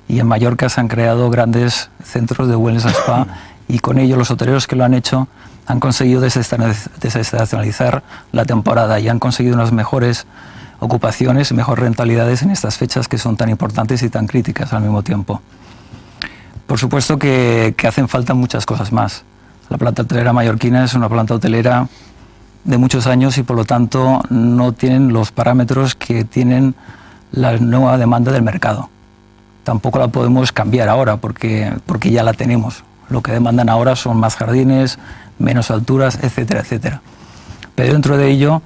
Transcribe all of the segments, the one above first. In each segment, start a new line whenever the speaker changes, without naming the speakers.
y en Mallorca se han creado grandes centros de wellness spa y con ello los hoteleros que lo han hecho han conseguido desestacionalizar la temporada y han conseguido unas mejores ocupaciones y mejores rentabilidades en estas fechas que son tan importantes y tan críticas al mismo tiempo. Por supuesto que hacen falta muchas cosas más. La planta hotelera mallorquina es una planta hotelera de muchos años y por lo tanto no tienen los parámetros que tienen la nueva demanda del mercado. Tampoco la podemos cambiar ahora porque ya la tenemos. Lo que demandan ahora son más jardines, menos alturas, etcétera, etcétera. Pero dentro de ello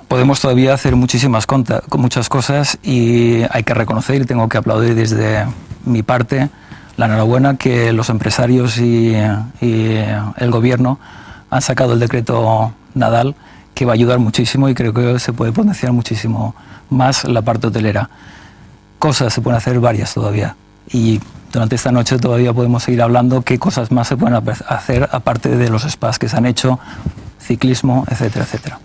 podemos todavía hacer muchas cosas y hay que reconocer y tengo que aplaudir desde mi parte la enhorabuena que los empresarios y el gobierno han sacado el decreto Nadal, que va a ayudar muchísimo y creo que se puede potenciar muchísimo más la parte hotelera. Cosas se pueden hacer varias todavía y durante esta noche todavía podemos seguir hablando qué cosas más se pueden hacer aparte de los spas que se han hecho, ciclismo, etcétera, etcétera.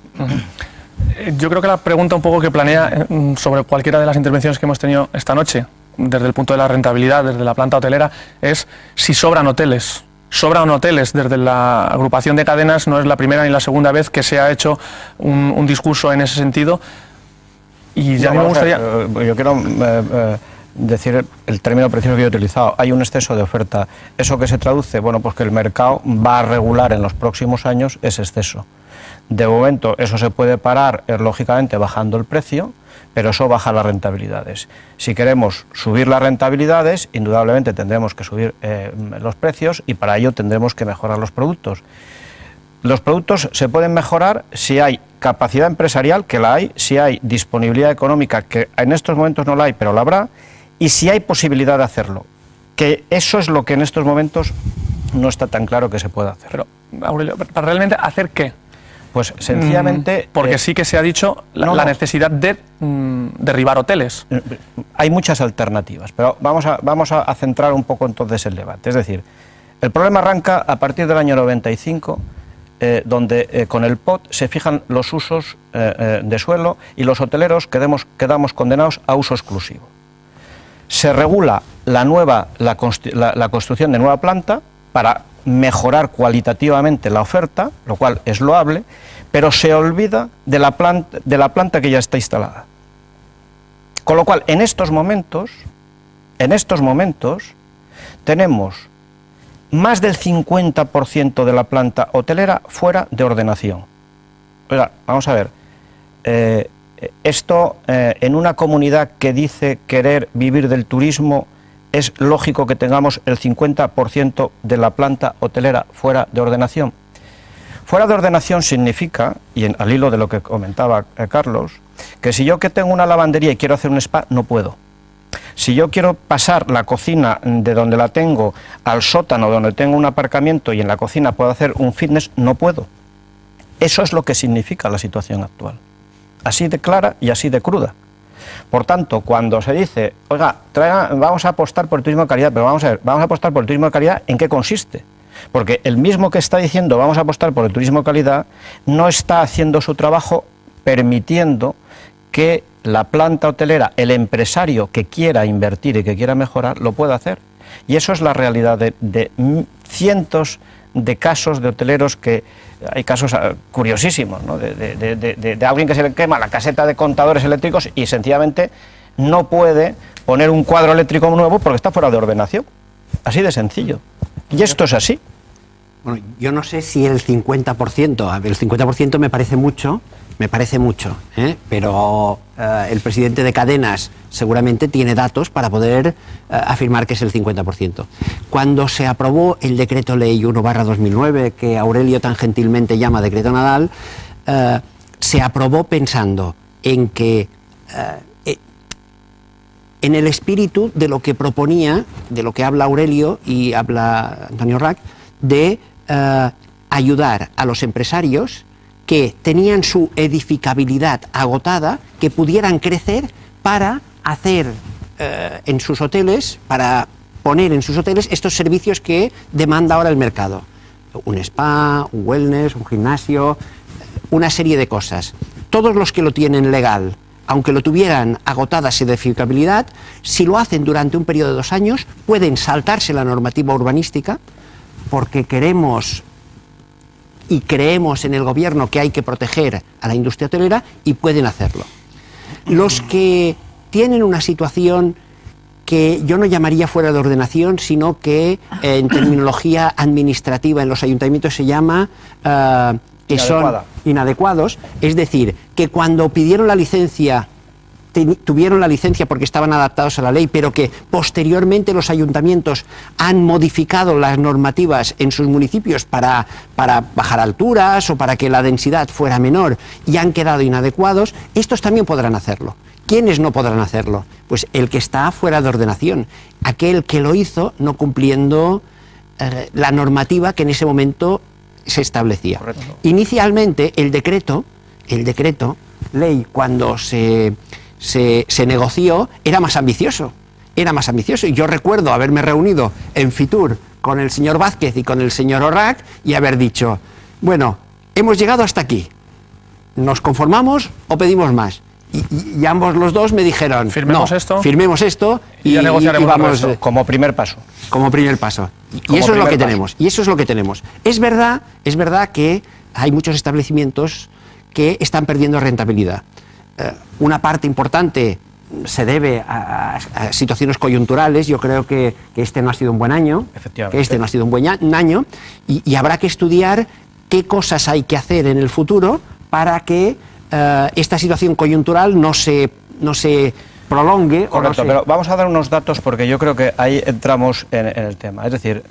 Yo creo que la pregunta un poco que planea sobre cualquiera de las intervenciones que hemos tenido esta noche, desde el punto de la rentabilidad, desde la planta hotelera, es si sobran hoteles. Sobran hoteles. Desde la agrupación de cadenas no es la primera ni la segunda vez que se ha hecho un discurso en ese sentido. Y ya me gustaría...
Yo quiero decir el término preciso que yo he utilizado. Hay un exceso de oferta. ¿Eso que se traduce? Bueno, pues que el mercado va a regular en los próximos años ese exceso. De momento eso se puede parar, lógicamente, bajando el precio, pero eso baja las rentabilidades. Si queremos subir las rentabilidades, indudablemente tendremos que subir los precios y para ello tendremos que mejorar los productos. Los productos se pueden mejorar si hay capacidad empresarial, que la hay, si hay disponibilidad económica, que en estos momentos no la hay, pero la habrá, y si hay posibilidad de hacerlo, que eso es lo que en estos momentos no está tan claro que se pueda hacer.
Pero, Aurelio, ¿para realmente hacer qué?
Pues sencillamente...
porque sí que se ha dicho la necesidad de derribar hoteles.
Hay muchas alternativas, pero vamos a centrar un poco entonces el debate. Es decir, el problema arranca a partir del año 95, donde con el POT se fijan los usos de suelo y los hoteleros quedamos condenados a uso exclusivo. Se regula la construcción de nueva planta para mejorar cualitativamente la oferta, lo cual es loable, pero se olvida de la planta que ya está instalada. Con lo cual, en estos momentos, tenemos más del 50% de la planta hotelera fuera de ordenación. Oiga, vamos a ver, esto en una comunidad que dice querer vivir del turismo, es lógico que tengamos el 50% de la planta hotelera fuera de ordenación. Fuera de ordenación significa, y al hilo de lo que comentaba Carlos, que si yo que tengo una lavandería y quiero hacer un spa, no puedo. Si yo quiero pasar la cocina de donde la tengo al sótano donde tengo un aparcamiento y en la cocina puedo hacer un fitness, no puedo. Eso es lo que significa la situación actual. Así de clara y así de cruda. Por tanto, cuando se dice, oiga, vamos a apostar por el turismo de calidad, pero vamos a ver, vamos a apostar por el turismo de calidad, ¿en qué consiste? Porque el mismo que está diciendo vamos a apostar por el turismo de calidad no está haciendo su trabajo permitiendo que la planta hotelera, el empresario que quiera invertir y que quiera mejorar, lo pueda hacer. Y eso es la realidad de cientos de casos de hoteleros que... Hay casos curiosísimos, ¿no? de alguien que se le quema la caseta de contadores eléctricos y sencillamente no puede poner un cuadro eléctrico nuevo porque está fuera de ordenación. Así de sencillo. Y esto es así.
Bueno, yo no sé si el 50%, a ver, el 50% me parece mucho, pero el presidente de cadenas seguramente tiene datos para poder afirmar que es el 50%. Cuando se aprobó el decreto ley 1/2009, que Aurelio tan gentilmente llama decreto Nadal, se aprobó pensando en que en el espíritu de lo que proponía, de lo que habla Aurelio y habla Antonio Rac, de ayudar a los empresarios que tenían su edificabilidad agotada, que pudieran crecer para hacer en sus hoteles, para poner en sus hoteles estos servicios que demanda ahora el mercado. Un spa, un wellness, un gimnasio, una serie de cosas. Todos los que lo tienen legal aunque lo tuvieran agotada esa edificabilidad, si lo hacen durante un periodo de 2 años, pueden saltarse la normativa urbanística porque queremos y creemos en el gobierno que hay que proteger a la industria hotelera y pueden hacerlo. Los que tienen una situación que yo no llamaría fuera de ordenación, sino que en terminología administrativa en los ayuntamientos se llama que son inadecuados, es decir, que cuando pidieron la licencia, tuvieron la licencia porque estaban adaptados a la ley, pero que posteriormente los ayuntamientos han modificado las normativas en sus municipios para bajar alturas o para que la densidad fuera menor y han quedado inadecuados, estos también podrán hacerlo. ¿Quiénes no podrán hacerlo? Pues el que está fuera de ordenación, aquel que lo hizo no cumpliendo la normativa que en ese momento se establecía.
Correcto.
Inicialmente el decreto ley, cuando se negoció, era más ambicioso. Y yo recuerdo haberme reunido en Fitur con el señor Vázquez y con el señor Orrac y haber dicho, bueno, hemos llegado hasta aquí, ¿nos conformamos o pedimos más? Y ambos los dos me dijeron,
firmemos
esto y
ya negociaremos
vamos
como primer paso.
Como primer paso. Y eso es lo que tenemos. Es verdad que hay muchos establecimientos que están perdiendo rentabilidad. Una parte importante se debe a situaciones coyunturales. Yo creo que este no ha sido un buen año.
Efectivamente.
Y habrá que estudiar qué cosas hay que hacer en el futuro para que esta situación coyuntural no se prolongue.
Correcto, pero vamos a dar unos datos porque yo creo que ahí entramos en el tema. Es decir,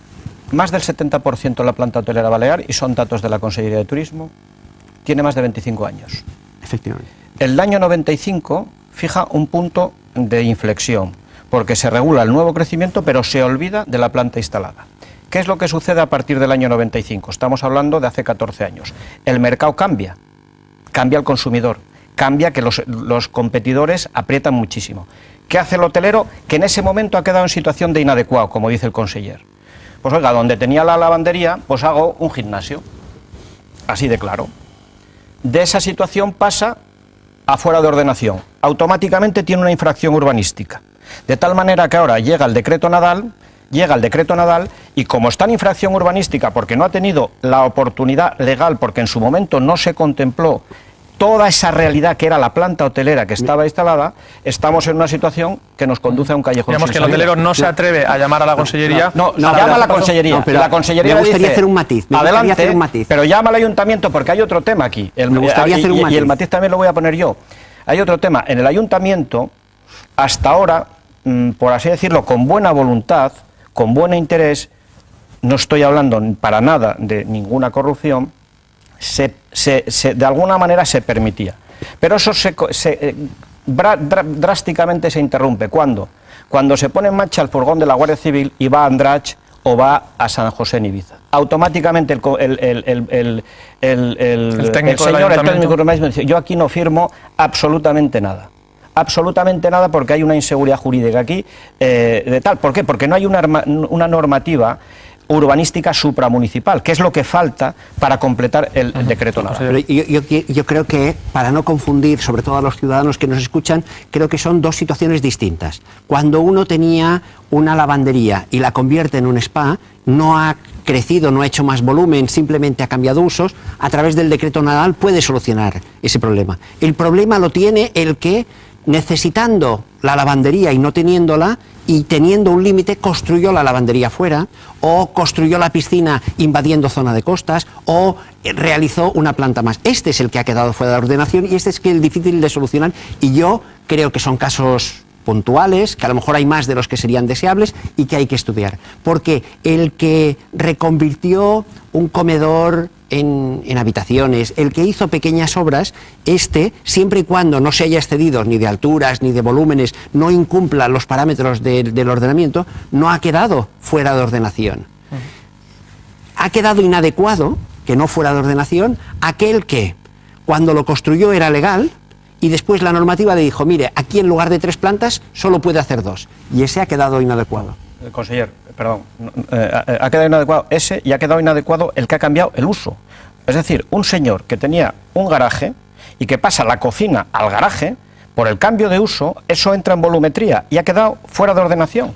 más del 70% de la planta hotelera balear, y son datos de la Consellería de Turismo, tiene más de 25 años.
Efectivamente.
El año 95 fija un punto de inflexión, porque se regula el nuevo crecimiento, pero se olvida de la planta instalada. ¿Qué es lo que sucede a partir del año 95? Estamos hablando de hace 14 años. El mercado cambia el consumidor, cambia que los competidores aprietan muchísimo. ¿Qué hace el hotelero? Que en ese momento ha quedado en situación de inadecuado, como dice el conseller. Pues oiga, donde tenía la lavandería, pues hago un gimnasio. Así de claro. De esa situación pasa a fuera de ordenación. Automáticamente tiene una infracción urbanística. De tal manera que ahora llega el decreto Nadal y como está en infracción urbanística porque no ha tenido la oportunidad legal, porque en su momento no se contempló toda esa realidad que era la planta hotelera que estaba instalada, estamos en una situación que nos conduce a un callejón.
Digamos que el hotelero no se atreve a llamar a la consellería.
No, llama a la consellería.
Pero
la consellería
me gustaría
dice,
hacer un matiz.
Adelante, pero llama al ayuntamiento porque hay otro tema aquí. Y el matiz también lo voy a poner yo. Hay otro tema. En el ayuntamiento, hasta ahora, por así decirlo, con buena voluntad, con buen interés, no estoy hablando para nada de ninguna corrupción, de alguna manera se permitía. Pero eso drásticamente se interrumpe. ¿Cuándo? Cuando se pone en marcha el furgón de la Guardia Civil y va a Andratx o va a San José en Ibiza. Automáticamente el técnico dice, yo aquí no firmo absolutamente nada. Absolutamente nada, porque hay una inseguridad jurídica aquí de tal. ¿Por qué? Porque no hay una normativa urbanística supramunicipal, que es lo que falta para completar el decreto Nadal.
Yo creo que, para no confundir, sobre todo a los ciudadanos que nos escuchan, creo que son dos situaciones distintas. Cuando uno tenía una lavandería y la convierte en un spa, no ha crecido, no ha hecho más volumen, simplemente ha cambiado usos, a través del decreto Nadal puede solucionar ese problema. El problema lo tiene el que, necesitando la lavandería y no teniéndola, y teniendo un límite, construyó la lavandería fuera, o construyó la piscina invadiendo zona de costas, o realizó una planta más. Este es el que ha quedado fuera de ordenación y este es el difícil de solucionar, y yo creo que son casos puntuales, que a lo mejor hay más de los que serían deseables y que hay que estudiar. Porque el que reconvirtió un comedor en habitaciones, el que hizo pequeñas obras, siempre y cuando no se haya excedido ni de alturas ni de volúmenes, no incumpla los parámetros del ordenamiento, no ha quedado fuera de ordenación. Ha quedado inadecuado, que no fuera de ordenación, aquel que cuando lo construyó era legal, y después la normativa le dijo, mire, aquí en lugar de 3 plantas solo puede hacer 2, y ese ha quedado inadecuado.
Conseller, perdón, ha quedado inadecuado ese y ha quedado inadecuado el que ha cambiado el uso. Es decir, un señor que tenía un garaje y que pasa la cocina al garaje, por el cambio de uso, eso entra en volumetría y ha quedado fuera de ordenación.